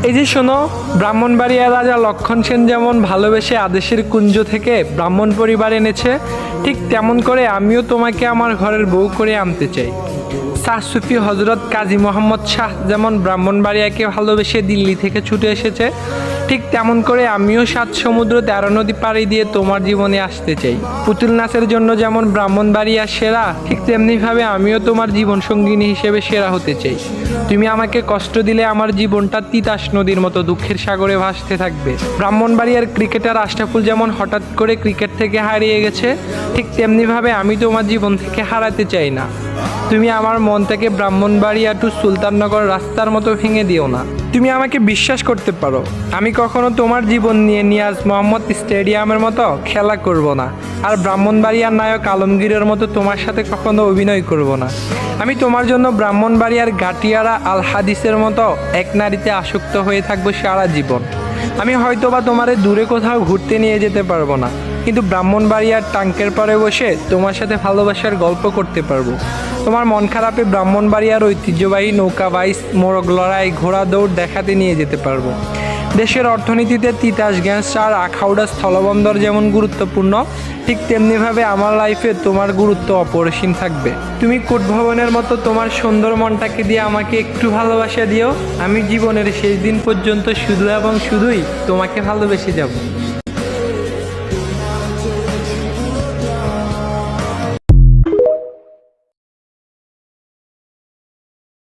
এই যে শোনো, ব্রাহ্মণবাড়িয়ার রাজা লক্ষণ সেন যেমন ভালোবেসে আদেশের কুঞ্জ থেকে ব্রাহ্মণ পরিবার এনেছে, ঠিক তেমন করে আমিও তোমাকে আমার ঘরের বউ করে আনতে চাই। শাহ সুফি হজরত কাজী মোহাম্মদ শাহ যেমন ব্রাহ্মণবাড়িয়াকে ভালোবেসে দিল্লি থেকে ছুটে এসেছে, ঠিক তেমন করে আমিও 7 সমুদ্র 13 নদী পাড়ি দিয়ে তোমার জীবনে আসতে চাই। পুতুল নাচের জন্য যেমন ব্রাহ্মণবাড়িয়া সেরা, ঠিক তেমনিভাবে আমিও তোমার জীবন সঙ্গিনী হিসেবে সেরা হতে চাই। তুমি আমাকে কষ্ট দিলে আমার জীবনটা তিতাস নদীর মতো দুঃখের সাগরে ভাসতে থাকবে। ব্রাহ্মণবাড়িয়ার ক্রিকেটার আশরাফুল যেমন হঠাৎ করে ক্রিকেট থেকে হারিয়ে গেছে, ঠিক তেমনিভাবে আমি তোমার জীবন থেকে হারাতে চাই না। তুমি আমার মনটাকে ব্রাহ্মণবাড়িয়া টু সুলতাননগর রাস্তার মতো ভেঙে দিও না। তুমি আমাকে বিশ্বাস করতে পারো, আমি কখনো তোমার জীবন নিয়ে নিয়াজ মোহাম্মদ স্টেডিয়ামের মতো খেলা করব না, আর ব্রাহ্মণবাড়িয়ার নায়ক আলমগীরের মতো তোমার সাথে কখনো অভিনয় করব না। আমি তোমার জন্য ব্রাহ্মণবাড়িয়ার গাটিয়ারা আল হাদিসের মতো এক নারীতে আসক্ত হয়ে থাকবো সারা জীবন। আমি হয়তোবা তোমারে দূরে কোথাও ঘুরতে নিয়ে যেতে পারবো না, কিন্তু ব্রাহ্মণবাড়িয়ার টাঙ্কের পাড়ে বসে তোমার সাথে ভালোবাসার গল্প করতে পারবো। তোমার মন খারাপে ব্রাহ্মণবাড়িয়ার ঐতিহ্যবাহী নৌকা বাইচ, মোরগ লড়াই, ঘোড়া দৌড় দেখাতে নিয়ে যেতে পারবো। দেশের অর্থনীতিতে তিতাস গ্যাস আর আখাউড়া স্থলবন্দর যেমন গুরুত্বপূর্ণ, ঠিক তেমনিভাবে আমার লাইফে তোমার গুরুত্ব অপরিসীম থাকবে। তুমি কোট ভবনের মতো তোমার সুন্দর মনটাকে দিয়ে আমাকে একটু ভালোবাসা দিও। আমি জীবনের শেষ দিন পর্যন্ত শুধু এবং শুধুই তোমাকে ভালোবেসে যাব।